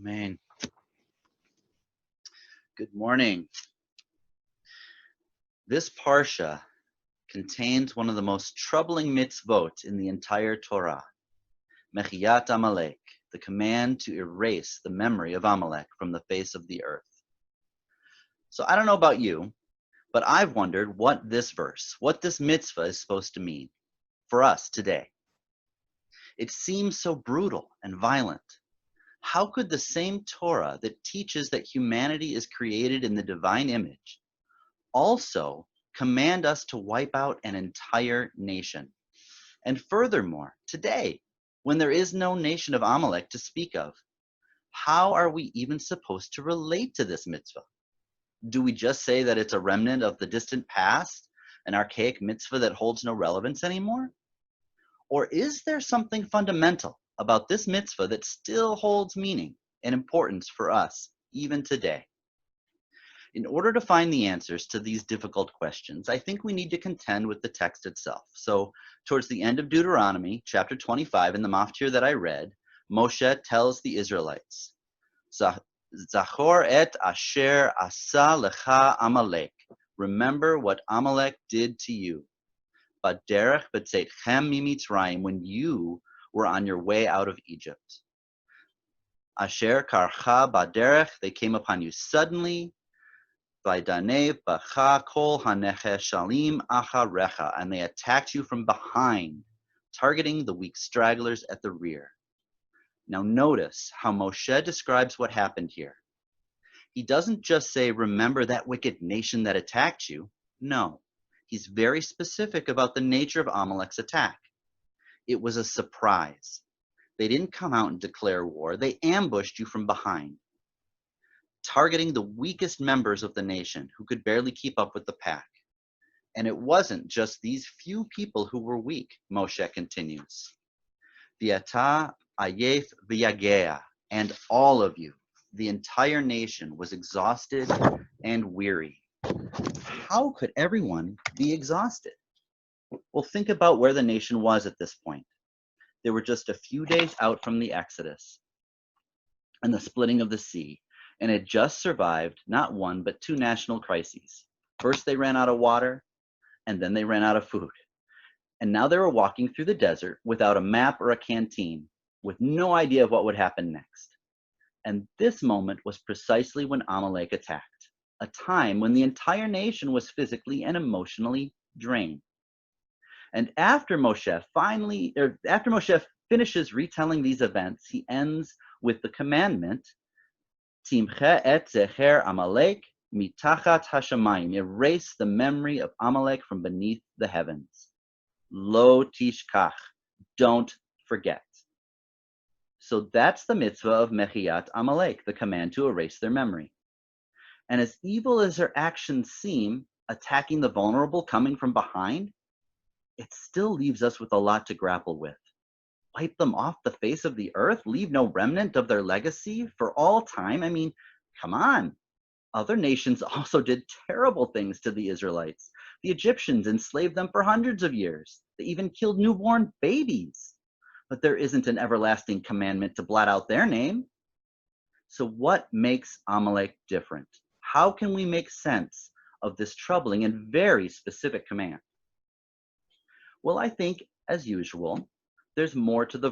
Amen. Good morning. This parsha contains one of the most troubling mitzvot in the entire Torah, Mechiyat Amalek, the command to erase the memory of Amalek from the face of the earth. So I don't know about you, but I've wondered what this verse, what this mitzvah is supposed to mean for us today. It seems so brutal and violent. How could the same Torah that teaches that humanity is created in the divine image also command us to wipe out an entire nation? And furthermore, today, when there is no nation of Amalek to speak of, how are we even supposed to relate to this mitzvah? Do we just say that it's a remnant of the distant past, an archaic mitzvah that holds no relevance anymore? Or is there something fundamental about this mitzvah that still holds meaning and importance for us, even today? In order to find the answers to these difficult questions, I think we need to contend with the text itself. So, towards the end of Deuteronomy, chapter 25, in the maftir that I read, Moshe tells the Israelites, Zachor et asher asa lecha Amalek. Remember what Amalek did to you. Baderech b'tzeitchem mimitzrayim, when you were on your way out of Egypt. Asher karcha baderech, they came upon you suddenly. Vaidanev bacha kol hanecheshalim acharecha, and they attacked you from behind, targeting the weak stragglers at the rear. Now notice how Moshe describes what happened here. He doesn't just say, remember that wicked nation that attacked you. No, he's very specific about the nature of Amalek's attack. It was a surprise. They didn't come out and declare war. They ambushed you from behind, targeting the weakest members of the nation who could barely keep up with the pack. And it wasn't just these few people who were weak, Moshe continues. V'yata ayef v'yagea, and all of you, the entire nation, was exhausted and weary. How could everyone be exhausted? Well, think about where the nation was at this point. They were just a few days out from the Exodus and the splitting of the sea, and had just survived not one but two national crises. First, they ran out of water, and then they ran out of food. And now they were walking through the desert without a map or a canteen, with no idea of what would happen next. And this moment was precisely when Amalek attacked, a time when the entire nation was physically and emotionally drained. And after Moshe finishes retelling these events, he ends with the commandment, Timche et zecher Amalek mitachat hashamayim, erase the memory of Amalek from beneath the heavens. Lo tishkach, don't forget. So that's the mitzvah of Mechiyat Amalek, the command to erase their memory. And as evil as their actions seem, attacking the vulnerable coming from behind, it still leaves us with a lot to grapple with. Wipe them off the face of the earth, leave no remnant of their legacy for all time? I mean, come on. Other nations also did terrible things to the Israelites. The Egyptians enslaved them for hundreds of years. They even killed newborn babies. But there isn't an everlasting commandment to blot out their name. So what makes Amalek different? How can we make sense of this troubling and very specific command? Well, I think, as usual, there's more to the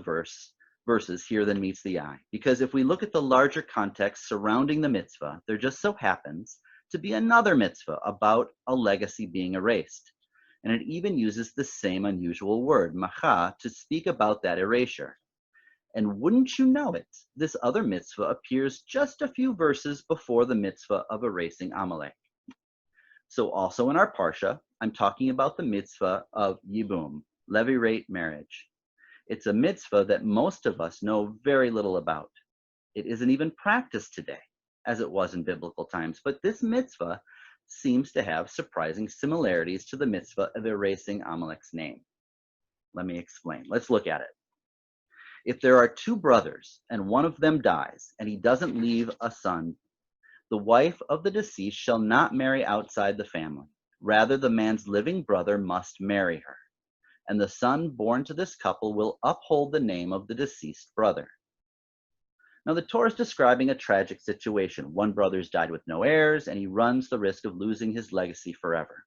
verses here than meets the eye. Because if we look at the larger context surrounding the mitzvah, there just so happens to be another mitzvah about a legacy being erased. And it even uses the same unusual word, macha, to speak about that erasure. And wouldn't you know it, this other mitzvah appears just a few verses before the mitzvah of erasing Amalek. So also in our parsha, I'm talking about the mitzvah of Yibum, levirate marriage. It's a mitzvah that most of us know very little about. It isn't even practiced today, as it was in biblical times, but this mitzvah seems to have surprising similarities to the mitzvah of erasing Amalek's name. Let me explain. Let's look at it. If there are two brothers and one of them dies and he doesn't leave a son, the wife of the deceased shall not marry outside the family. Rather, the man's living brother must marry her, and the son born to this couple will uphold the name of the deceased brother. Now, the Torah is describing a tragic situation. One brother's died with no heirs, and he runs the risk of losing his legacy forever.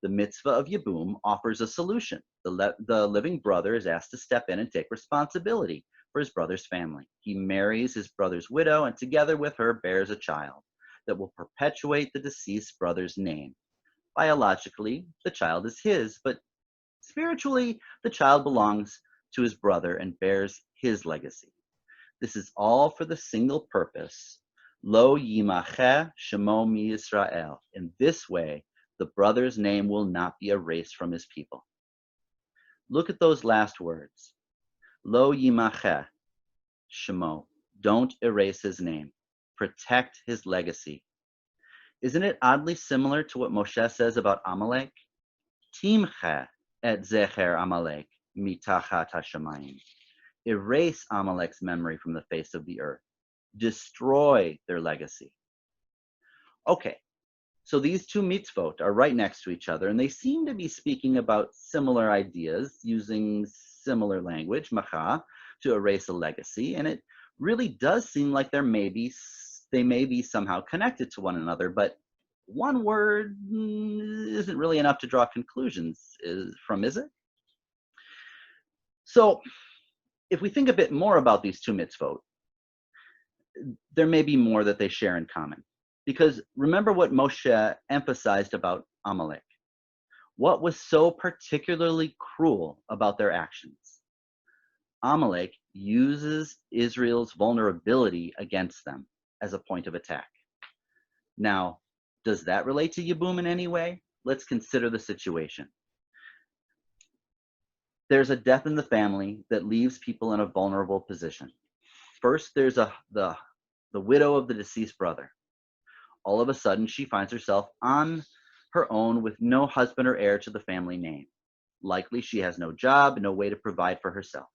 The mitzvah of Yibum offers a solution. The living brother is asked to step in and take responsibility for his brother's family. He marries his brother's widow and together with her bears a child that will perpetuate the deceased brother's name. Biologically, the child is his, but spiritually, the child belongs to his brother and bears his legacy. This is all for the single purpose, Lo Yimacheh Shemo Mi Yisrael. In this way, the brother's name will not be erased from his people. Look at those last words. Lo Yimacheh Shemo. Don't erase his name. Protect his legacy. Isn't it oddly similar to what Moshe says about Amalek? Timche et zecher Amalek mitachat hashamayim. Erase Amalek's memory from the face of the earth. Destroy their legacy. Okay, so these two mitzvot are right next to each other, and they seem to be speaking about similar ideas, using similar language, macha, to erase a legacy, and it really does seem like they may be somehow connected to one another, but one word isn't really enough to draw conclusions from, is it? So, if we think a bit more about these two mitzvot, there may be more that they share in common. Because remember what Moshe emphasized about Amalek. What was so particularly cruel about their actions? Amalek uses Israel's vulnerability against them as a point of attack. Now, does that relate to Yibum in any way? Let's consider the situation. There's a death in the family that leaves people in a vulnerable position. First, there's the widow of the deceased brother. All of a sudden, she finds herself on her own with no husband or heir to the family name. Likely, she has no job, no way to provide for herself.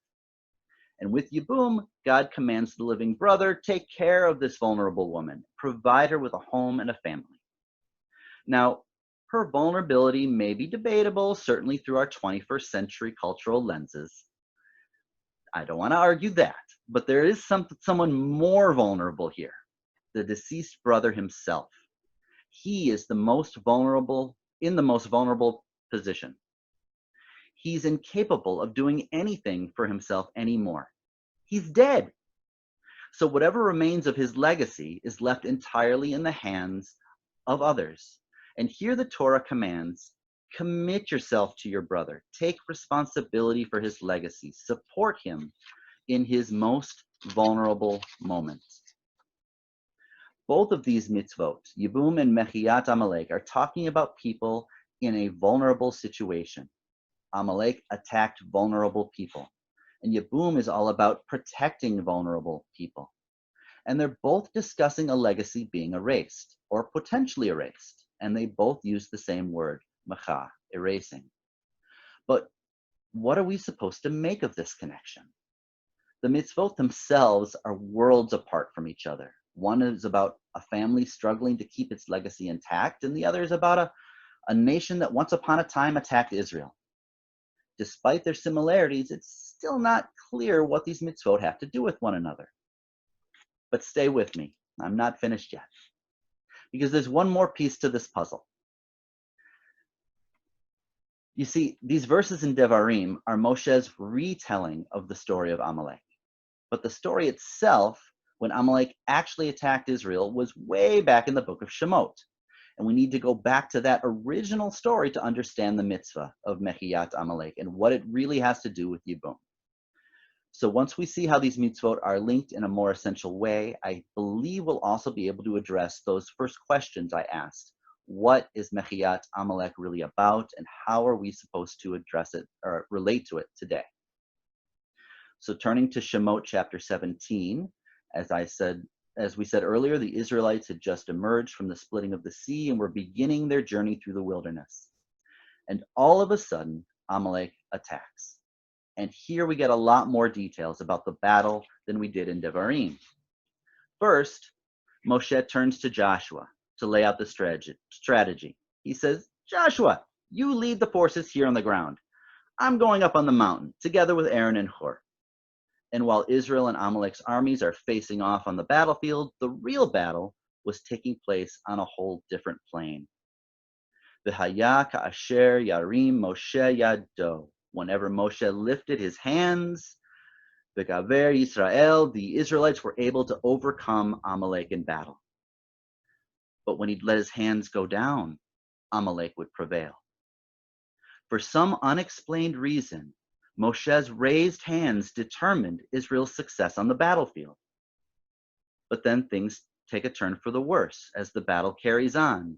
And with Yibum, God commands the living brother, take care of this vulnerable woman, provide her with a home and a family. Now, her vulnerability may be debatable, certainly through our 21st century cultural lenses. I don't want to argue that, but there is someone more vulnerable here, the deceased brother himself. He is in the most vulnerable position. He's incapable of doing anything for himself anymore. He's dead. So whatever remains of his legacy is left entirely in the hands of others. And here the Torah commands, commit yourself to your brother. Take responsibility for his legacy. Support him in his most vulnerable moments. Both of these mitzvot, Yibum and Mechiyat Amalek, are talking about people in a vulnerable situation. Amalek attacked vulnerable people, and Yibum is all about protecting vulnerable people. And they're both discussing a legacy being erased, or potentially erased, and they both use the same word, macha, erasing. But what are we supposed to make of this connection? The mitzvot themselves are worlds apart from each other. One is about a family struggling to keep its legacy intact, and the other is about a nation that once upon a time attacked Israel. Despite their similarities, it's still not clear what these mitzvot have to do with one another. But stay with me. I'm not finished yet. Because there's one more piece to this puzzle. You see, these verses in Devarim are Moshe's retelling of the story of Amalek. But the story itself, when Amalek actually attacked Israel, was way back in the book of Shemot. And we need to go back to that original story to understand the mitzvah of Mechiyat Amalek and what it really has to do with Yibum. So once we see how these mitzvot are linked in a more essential way, I believe we'll also be able to address those first questions I asked. What is Mechiyat Amalek really about, and how are we supposed to address it or relate to it today? So turning to Shemot chapter 17, as we said earlier, the Israelites had just emerged from the splitting of the sea and were beginning their journey through the wilderness. And all of a sudden, Amalek attacks. And here we get a lot more details about the battle than we did in Devarim. First, Moshe turns to Joshua to lay out the strategy. He says, Joshua, you lead the forces here on the ground. I'm going up on the mountain together with Aaron and Hur. And while Israel and Amalek's armies are facing off on the battlefield, the real battle was taking place on a whole different plane. V'haya ka'asher yarim Moshe yado. Whenever Moshe lifted his hands, v'gaver Yisrael, the Israelites were able to overcome Amalek in battle. But when he'd let his hands go down, Amalek would prevail. For some unexplained reason, Moshe's raised hands determined Israel's success on the battlefield. But then things take a turn for the worse as the battle carries on.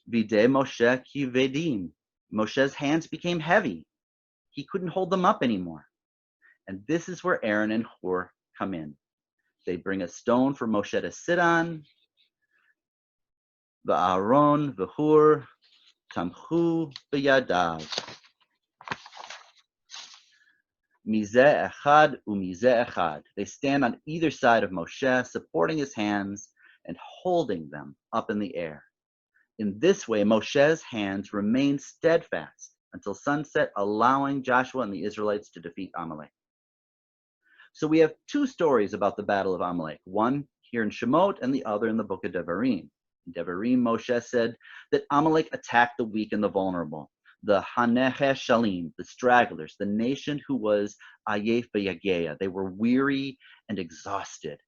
Vide Moshe kivedim. Moshe's hands became heavy. He couldn't hold them up anymore. And this is where Aaron and Hur come in. They bring a stone for Moshe to sit on. V'Aaron v'Hur tamchu b'yadav. Mizeh echad u'mizeh echad. They stand on either side of Moshe, supporting his hands and holding them up in the air. In this way, Moshe's hands remain steadfast until sunset, allowing Joshua and the Israelites to defeat Amalek. So we have two stories about the battle of Amalek, one here in Shemot and the other in the book of Devarim. In Devarim, Moshe said that Amalek attacked the weak and the vulnerable, the Haneche Shalim, the stragglers, the nation who was Ayef Yageya. They were weary and exhausted.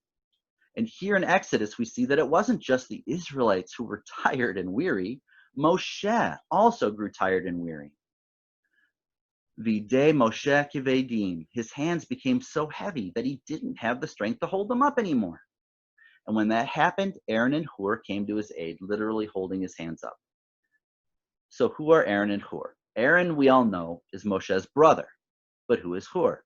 And here in Exodus, we see that it wasn't just the Israelites who were tired and weary. Moshe also grew tired and weary. Vide Moshe kivedim. His hands became so heavy that he didn't have the strength to hold them up anymore. And when that happened, Aaron and Hur came to his aid, literally holding his hands up. So who are Aaron and Hur? Aaron, we all know, is Moshe's brother. But who is Hur?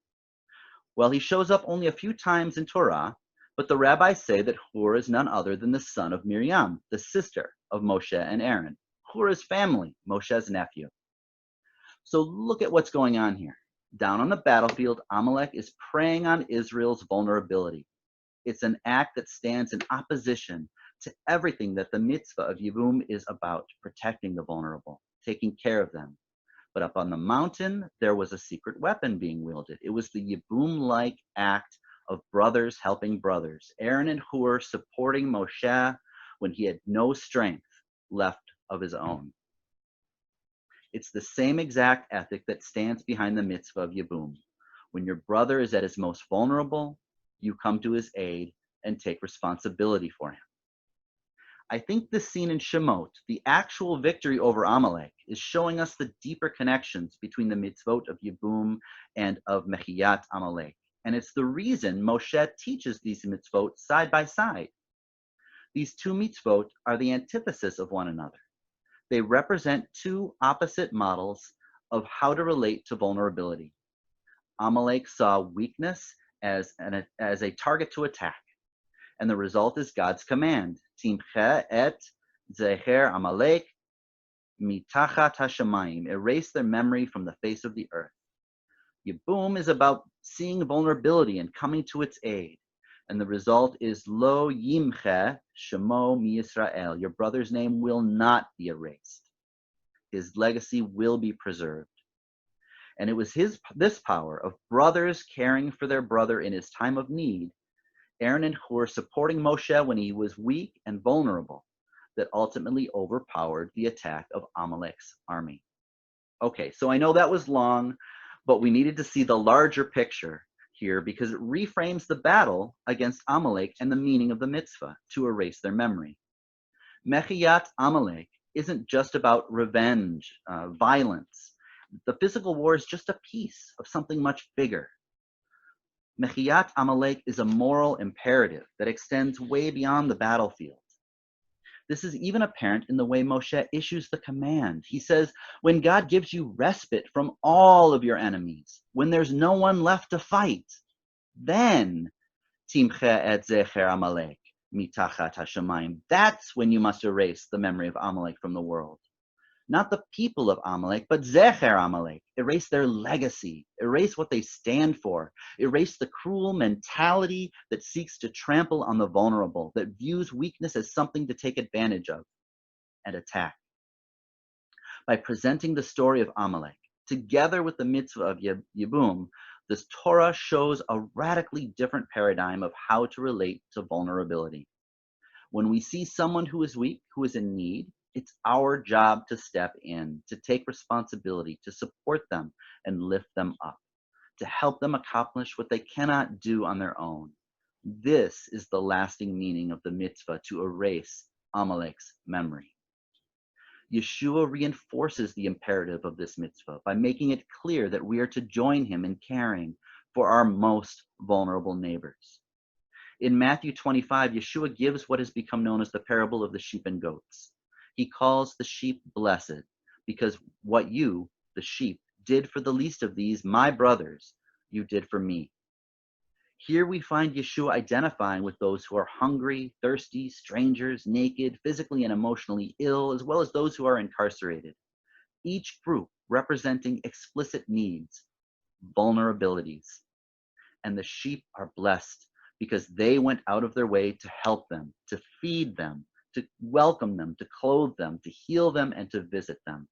Well, he shows up only a few times in Torah, but the rabbis say that Hur is none other than the son of Miriam, the sister of Moshe and Aaron. Hur is family, Moshe's nephew. So look at what's going on here. Down on the battlefield, Amalek is preying on Israel's vulnerability. It's an act that stands in opposition to everything that the mitzvah of Yibum is about, protecting the vulnerable, taking care of them. But up on the mountain, there was a secret weapon being wielded. It was the Yibum-like act of brothers helping brothers. Aaron and Hur supporting Moshe when he had no strength left of his own. It's the same exact ethic that stands behind the mitzvah of Yibum. When your brother is at his most vulnerable, you come to his aid and take responsibility for him. I think this scene in Shemot, the actual victory over Amalek, is showing us the deeper connections between the mitzvot of Yibum and of Mechiyat Amalek. And it's the reason Moshe teaches these mitzvot side by side. These two mitzvot are the antithesis of one another. They represent two opposite models of how to relate to vulnerability. Amalek saw weakness as a target to attack. And the result is God's command, Timche et zecher Amalek mitachat hashamayim, erase their memory from the face of the earth. Yibum is about seeing vulnerability and coming to its aid. And the result is Lo Yimche Shemo Mi Yisrael. Your brother's name will not be erased. His legacy will be preserved. And it was this power of brothers caring for their brother in his time of need, Aaron and Hur supporting Moshe when he was weak and vulnerable, that ultimately overpowered the attack of Amalek's army. Okay, so I know that was long, but we needed to see the larger picture here because it reframes the battle against Amalek and the meaning of the mitzvah to erase their memory. Mechiyat Amalek isn't just about revenge, violence. The physical war is just a piece of something much bigger. Mechiyat Amalek is a moral imperative that extends way beyond the battlefield. This is even apparent in the way Moshe issues the command. He says, when God gives you respite from all of your enemies, when there's no one left to fight, then Timche et zecher Amalek mitachat hashamayim. That's when you must erase the memory of Amalek from the world. Not the people of Amalek, but zecher Amalek. Erase their legacy. Erase what they stand for. Erase the cruel mentality that seeks to trample on the vulnerable, that views weakness as something to take advantage of and attack. By presenting the story of Amalek, together with the mitzvah of Yibum, This Torah shows a radically different paradigm of how to relate to vulnerability. When we see someone who is weak, who is in need, it's our job to step in, to take responsibility, to support them and lift them up, to help them accomplish what they cannot do on their own. This is the lasting meaning of the mitzvah to erase Amalek's memory. Yeshua reinforces the imperative of this mitzvah by making it clear that we are to join him in caring for our most vulnerable neighbors. In Matthew 25, Yeshua gives what has become known as the parable of the sheep and goats. He calls the sheep blessed because what you, the sheep, did for the least of these, my brothers, you did for me. Here we find Yeshua identifying with those who are hungry, thirsty, strangers, naked, physically and emotionally ill, as well as those who are incarcerated. Each group representing explicit needs, vulnerabilities. And the sheep are blessed because they went out of their way to help them, to feed them, to welcome them, to clothe them, to heal them, and to visit them.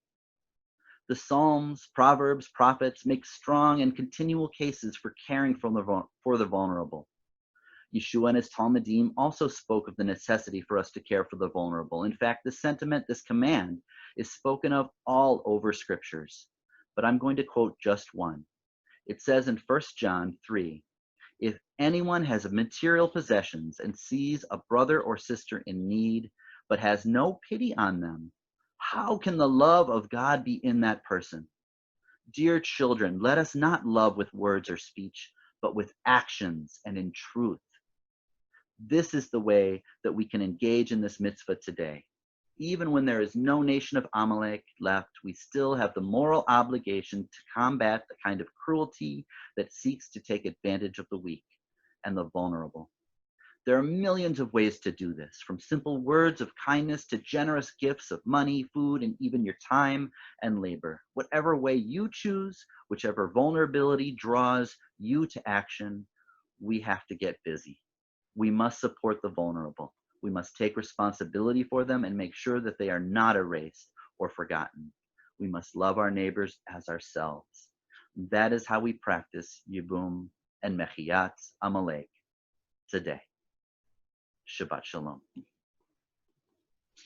The Psalms, Proverbs, prophets make strong and continual cases for caring for the vulnerable. Yeshua and his Talmudim also spoke of the necessity for us to care for the vulnerable. In fact, this sentiment, this command, is spoken of all over scriptures. But I'm going to quote just one. It says in 1 John 3, if anyone has material possessions and sees a brother or sister in need, but has no pity on them, how can the love of God be in that person? Dear children, let us not love with words or speech, but with actions and in truth. This is the way that we can engage in this mitzvah today. Even when there is no nation of Amalek left, we still have the moral obligation to combat the kind of cruelty that seeks to take advantage of the weak and the vulnerable. There are millions of ways to do this, from simple words of kindness to generous gifts of money, food, and even your time and labor. Whatever way you choose, whichever vulnerability draws you to action, we have to get busy. We must support the vulnerable. We must take responsibility for them and make sure that they are not erased or forgotten. We must love our neighbors as ourselves. That is how we practice Yibum and Mechiyat Amalek today. Shabbat Shalom.